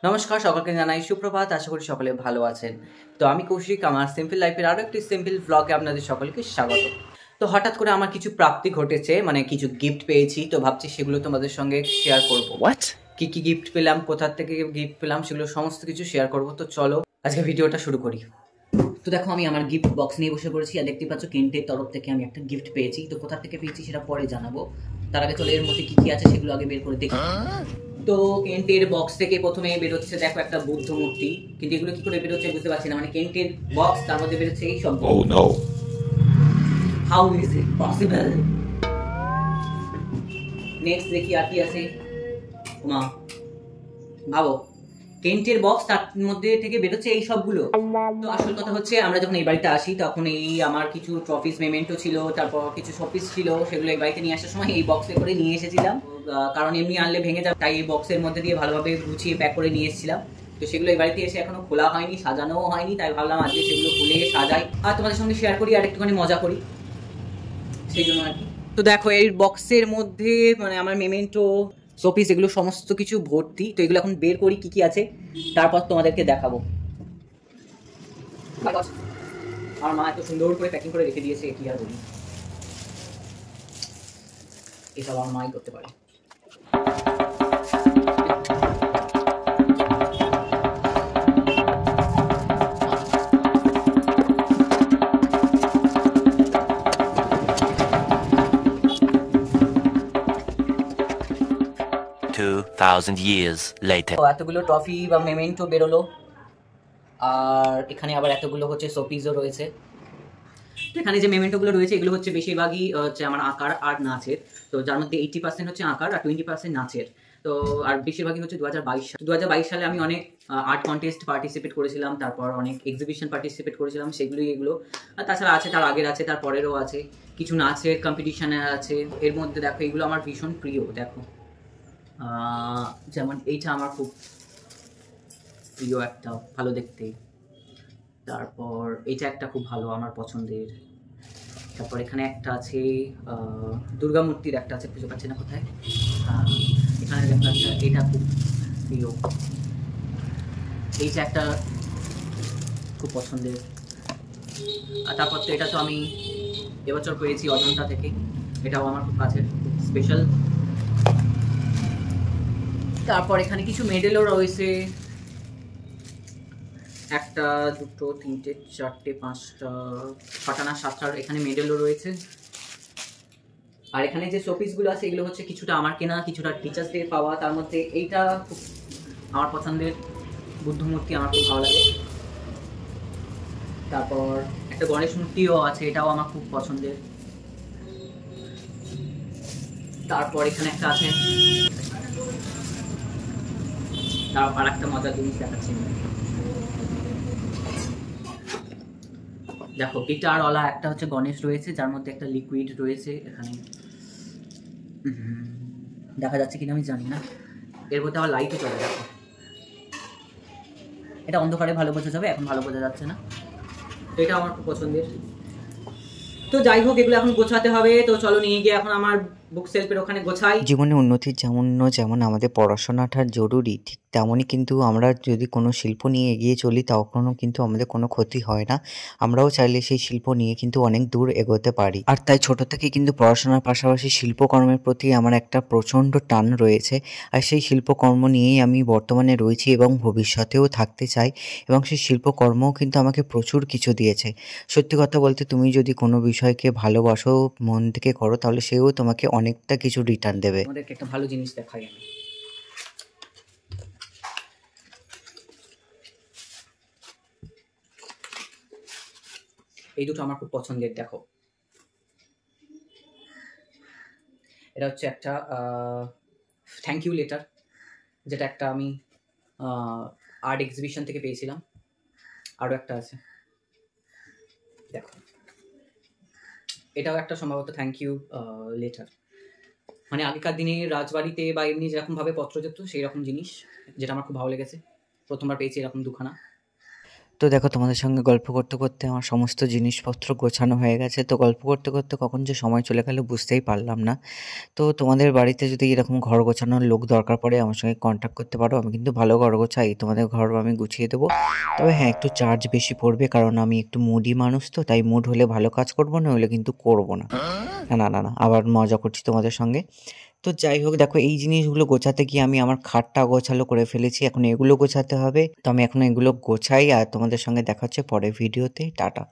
নমস্কার, সকলকে জানাই সুপ্রভাত। আশা করি সকলে ভালো আছেন। তো আমি কৌশিক, আমার সিম্পল লাইফের আরও একটি সিম্পল ব্লগে আপনাদের সকলকে স্বাগত। তো হঠাৎ করে আমার কিছু প্রাপ্তি ঘটেছে, মানে কিছু গিফট পেয়েছি। তো ভাবছি সেগুলো তোমাদের সঙ্গে শেয়ার করব। কি কি গিফট পেলাম, কোথা থেকে গিফট পেলাম, সেগুলো সমস্ত কিছু শেয়ার করব। তো চলো আজকে ভিডিওটা শুরু করি। তো দেখো, আমি আমার গিফট বক্স নিয়ে বসে পড়েছি, আর দেখতে পাচ্ছ কেন্টের তরফ থেকে আমি একটা গিফট পেয়েছি। তো কোথা থেকে পেয়েছি সেটা পরে জানাবো। তার আগে চলো এর মধ্যে কি কি আছে সেগুলো আগে বের করে দেখি। তো কেন্টের বক্স থেকে প্রথমে বেরোচ্ছে দেখো একটা বুদ্ধ মূর্তি, কিন্তু এগুলো কি করে বেরোচ্ছে বুঝতে পারছি না। মানে কেন্টের বক্স, তার মধ্যে বেরোচ্ছে এই সব। Oh no. How is it possible? Next দেখি আর কি আছে। মা ভাবো, কেন্টের বক্স, তার মধ্যে থেকে বেরোচ্ছে এই সবগুলো। তো আসল কথা হচ্ছে, আমরা যখন এই বাড়িতে আসি তখন এই আমার কিছু ট্রফিস মেমেন্টো ছিল, তারপর কিছু শোপিস ছিল, সেগুলো এই বাড়িতে নিয়ে আসার সময় এই বক্সে করে নিয়ে এসেছিলাম। কারণ এমনি আনলে ভেঙে যাবে, তাই এই বক্সের মধ্যে দিয়ে ভালোভাবে গুছিয়ে প্যাক করে নিয়ে এসেছিলাম। তো সেগুলো এই বাড়িতে এসে এখনো খোলা হয়নি, সাজানোও হয়নি, তাই ভাবলাম আজকে সেগুলো খুলে সাজাই আর তোমাদের সঙ্গে শেয়ার করি আর একটুখানি মজা করি, সেই জন্য আর কি। তো দেখো এই বক্সের মধ্যে মানে আমার মেমেন্টো, শোপিস, এগুলো সমস্ত কিছু ভর্তি। তো এগুলো এখন বের করি কি কি আছে, তারপর তোমাদেরকে দেখাবো। আমার মা এত সুন্দর করে প্যাকিং করে রেখে দিয়েছে, কি আর বলি, এসব আমার মাই করতে পারে। এতগুলো ট্রফি বা মেমেন্টো বেরোলো, আর এখানে আবার এতগুলো হচ্ছে শোপিসও রয়েছে। তো এখানে যে মেমেন্টোগুলো রয়েছে এগুলো হচ্ছে বেশিরভাগই হচ্ছে আমার আঁকার আর নাচের। তো যার মধ্যে 80% হচ্ছে আঁকার আর 20% নাচের। তো আর বেশিরভাগই হচ্ছে 2022 সালে আমি অনেক আর্ট কন্টেস্ট পার্টিসিপেট করেছিলাম, তারপর অনেক এক্সিবিশন পার্টিসিপেট করেছিলাম, সেগুলোই এগুলো। আর তাছাড়া আছে, তার আগের আছে, তার পরেরও আছে, কিছু নাচের কম্পিটিশানে আছে। এর মধ্যে দেখো এগুলো আমার ভীষণ প্রিয়। দেখো যেমন এইটা আমার খুব প্রিয়, একটা ভালো দেখতে। তারপর এইটা একটা খুব ভালো আমার পছন্দের। তারপর এখানে একটা আছে দুর্গা মূর্তির একটা আছে, খুঁজে পাচ্ছি না কোথায়। এখানে একটা আছে, এটা খুব প্রিয়। এইটা একটা খুব পছন্দের। আর তারপর তো এটা তো আমি এবছর পেয়েছি অজন্তা থেকে, এটাও আমার খুব কাছের, স্পেশাল। তারপর এখানে কিছু মেডেলও রয়েছে, একটা, দুটো, তিনটে, চারটে, পাঁচটা, ছটা না সাতটার এখানে মেডেলও রয়েছে। আর এখানে যে শোপিসগুলো আছে এগুলো হচ্ছে কিছুটা আমার কেনা, কিছুটা টিচার্স ডে পাওয়া। তার মধ্যে এইটা খুব আমার পছন্দের বুদ্ধ মূর্তি, আমার খুব ভালো লাগে। তারপর একটা গণেশ মূর্তিও আছে, এটাও আমার খুব পছন্দের। তারপর এখানে একটা আছে, তারপর একটা মজার জিনিস দেখাচ্ছি। দেখো গিটারওয়ালা একটা হচ্ছে গণেশ রয়েছে, যার মধ্যে একটা লিকুইড রয়েছে। এখানে দেখা যাচ্ছে কিনা আমি জানি না, এর মধ্যে আবার লাইটও চলে। দেখো এটা অন্ধকারে ভালো বোঝা যাবে, এখন ভালো বোঝা যাচ্ছে না। তো এটা আমার খুব পছন্দের। তো যাই হোক, এগুলো এখন গোছাতে হবে। তো চলো নিয়ে গিয়ে এখন আমার বুক সেলফের ওখানে গোছাই। জীবনে উন্নতির যেমন আমাদের পড়াশোনাটা জরুরি, ঠিক তেমনই কিন্তু আমরা যদি কোনো শিল্প নিয়ে এগিয়ে চলি তখনও কিন্তু আমাদের কোনো ক্ষতি হয় না। আমরাও চাইলে সেই শিল্প নিয়ে কিন্তু অনেক দূর এগোতে পারি। আর তাই ছোট থেকে কিন্তু পড়াশোনার পাশাপাশি শিল্পকর্মের প্রতি আমার একটা প্রচণ্ড টান রয়েছে। আর সেই শিল্পকর্ম নিয়েই আমি বর্তমানে রয়েছি এবং ভবিষ্যতেও থাকতে চাই, এবং সেই শিল্পকর্মও কিন্তু আমাকে প্রচুর কিছু দিয়েছে। সত্যি কথা বলতে, তুমি যদি কোনো বিষয়কে ভালোবাসো, মন থেকে করো, তাহলে সেও তোমাকে অনেকটা কিছু রিটার্ন দেবে। আমাদেরকে একটা ভালো জিনিস দেখাই আমি। এই দুটো আমার খুব পছন্দের। দেখো এটা হচ্ছে একটা থ্যাংক ইউ লেটার, যেটা একটা আমি আর্ট এক্সিবিশন থেকে পেয়েছিলাম। আরও একটা আছে, দেখো এটাও একটা সম্ভবত থ্যাংক ইউ লেটার। মানে আগেকার দিনে রাজবাড়িতে বা এমনি যেরকমভাবে পত্র যেত সেই রকম জিনিস, যেটা আমার খুব ভালো লেগেছে। প্রথমবার পেয়েছি এরকম দুখানা। তো দেখো তোমাদের সঙ্গে গল্প করতে করতে আমার সমস্ত জিনিসপত্র গোছানো হয়ে গেছে। তো গল্প করতে করতে কখন যে সময় চলে গেল বুঝতেই পারলাম না। তো তোমাদের বাড়িতে যদি এরকম ঘর গোছানোর লোক দরকার পড়ে আমার সঙ্গে কন্ট্যাক্ট করতে পারো। আমি কিন্তু ভালো ঘর গোছাই, তোমাদের ঘর আমি গুছিয়ে দেবো। তবে হ্যাঁ, একটু চার্জ বেশি পড়বে, কারণ আমি একটু মুডি মানুষ, তো তাই মুড হলে ভালো কাজ করবো, না হলে কিন্তু করবো না। না না না, আবার মজা করছি তোমাদের সঙ্গে। তো যাই হোক, দেখো এই জিনিসগুলো গোছাতে গিয়ে আমি আমার খাটটা গোছালো করে ফেলেছি, এখন এগুলো গোছাতে হবে। তো আমি এখন এগুলো গোছাই, আর তোমাদের সঙ্গে দেখা হচ্ছে পরের ভিডিওতে। টাটা।